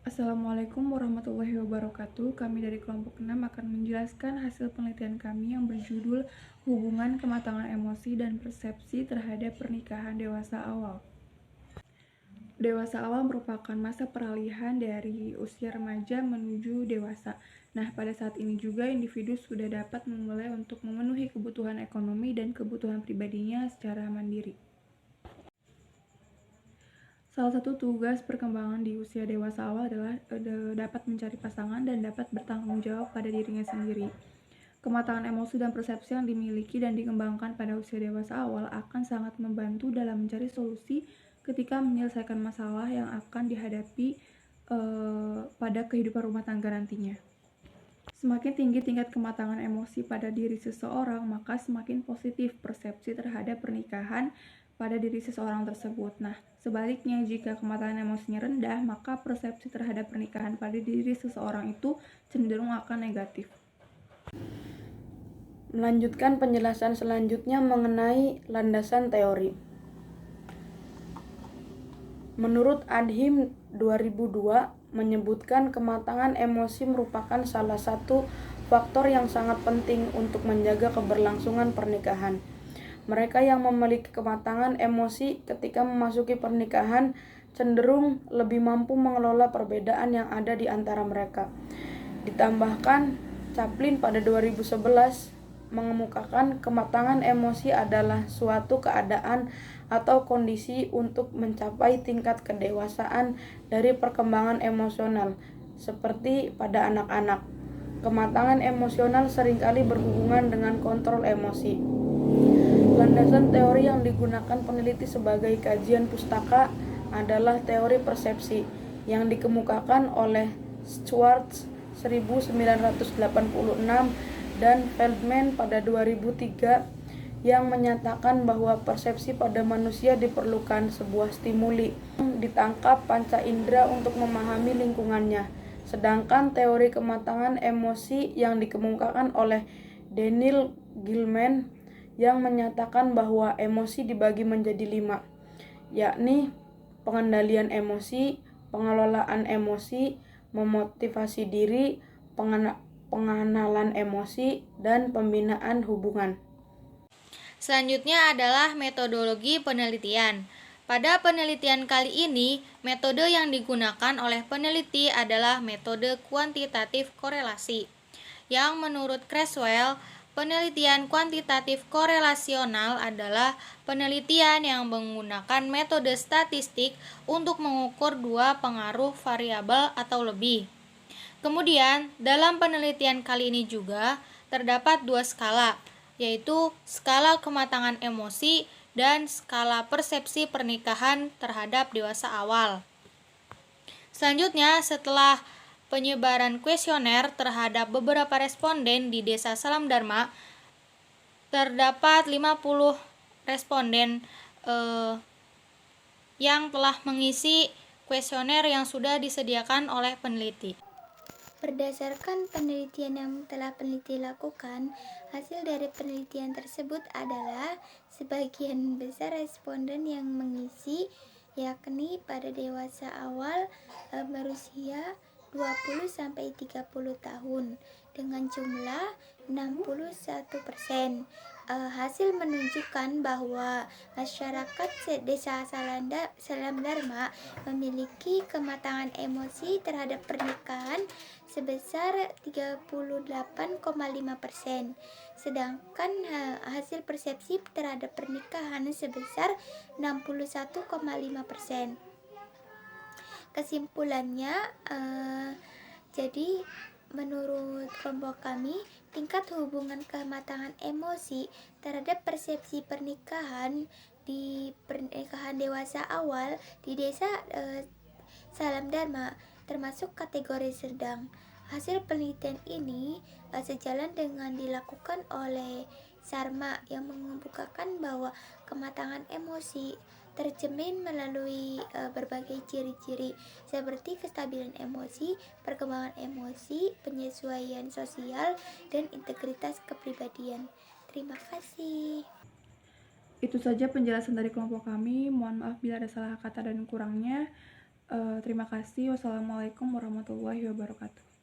Assalamualaikum warahmatullahi wabarakatuh. Kami dari kelompok 6 akan menjelaskan hasil penelitian kami yang berjudul Hubungan Kematangan Emosi dan Persepsi Terhadap Pernikahan Dewasa Awal. Dewasa awal merupakan masa peralihan dari usia remaja menuju dewasa. Nah, pada saat ini juga individu sudah dapat memulai untuk memenuhi kebutuhan ekonomi dan kebutuhan pribadinya secara mandiri. Salah satu tugas perkembangan di usia dewasa awal adalah dapat mencari pasangan dan dapat bertanggung jawab pada dirinya sendiri. Kematangan emosi dan persepsi yang dimiliki dan dikembangkan pada usia dewasa awal akan sangat membantu dalam mencari solusi ketika menyelesaikan masalah yang akan dihadapi pada kehidupan rumah tangga nantinya. Semakin tinggi tingkat kematangan emosi pada diri seseorang, maka semakin positif persepsi terhadap pernikahan pada diri seseorang tersebut. Nah, sebaliknya jika kematangan emosinya rendah, maka persepsi terhadap pernikahan pada diri seseorang itu cenderung akan negatif. Melanjutkan penjelasan selanjutnya mengenai landasan teori. Menurut Adhim 2002 menyebutkan kematangan emosi merupakan salah satu faktor yang sangat penting untuk menjaga keberlangsungan pernikahan. Mereka yang memiliki kematangan emosi ketika memasuki pernikahan cenderung lebih mampu mengelola perbedaan yang ada di antara mereka. Ditambahkan, Chaplin pada 2011 mengemukakan kematangan emosi adalah suatu keadaan atau kondisi untuk mencapai tingkat kedewasaan dari perkembangan emosional, seperti pada anak-anak. Kematangan emosional seringkali berhubungan dengan kontrol emosi. Landasan teori yang digunakan peneliti sebagai kajian pustaka adalah teori persepsi yang dikemukakan oleh Schwartz 1986 dan Feldman pada 2003 yang menyatakan bahwa persepsi pada manusia diperlukan sebuah stimuli yang ditangkap panca indera untuk memahami lingkungannya. Sedangkan teori kematangan emosi yang dikemukakan oleh Daniel Gilman yang menyatakan bahwa emosi dibagi menjadi 5, yakni pengendalian emosi, pengelolaan emosi, memotivasi diri, pengenalan emosi, dan pembinaan hubungan. Selanjutnya adalah metodologi penelitian. Pada penelitian kali ini, metode yang digunakan oleh peneliti adalah metode kuantitatif korelasi, yang menurut Creswell, penelitian kuantitatif korelasional adalah penelitian yang menggunakan metode statistik untuk mengukur dua pengaruh variabel atau lebih. Kemudian, dalam penelitian kali ini juga terdapat dua skala, yaitu skala kematangan emosi dan skala persepsi pernikahan terhadap dewasa awal. Selanjutnya, setelah penyebaran kuesioner terhadap beberapa responden di Desa Salam Dharma, terdapat 50 responden yang telah mengisi kuesioner yang sudah disediakan oleh peneliti. Berdasarkan penelitian yang telah peneliti lakukan, hasil dari penelitian tersebut adalah sebagian besar responden yang mengisi yakni pada dewasa awal berusia 20-30 tahun dengan jumlah 61%. Hasil menunjukkan bahwa masyarakat Desa Salam Dharma memiliki kematangan emosi terhadap pernikahan sebesar 38,5%, sedangkan hasil persepsi terhadap pernikahan sebesar 61,5%. Kesimpulannya, jadi menurut kelompok kami, tingkat hubungan kematangan emosi terhadap persepsi pernikahan di pernikahan dewasa awal di Desa Salam Dharma termasuk kategori sedang. Hasil penelitian ini sejalan dengan dilakukan oleh Sharma yang mengemukakan bahwa kematangan emosi tercermin melalui berbagai ciri-ciri seperti kestabilan emosi, perkembangan emosi, penyesuaian sosial, dan integritas kepribadian. Terima kasih. Itu saja penjelasan dari kelompok kami. Mohon maaf bila ada salah kata dan kurangnya. Terima kasih. Wassalamualaikum warahmatullahi wabarakatuh.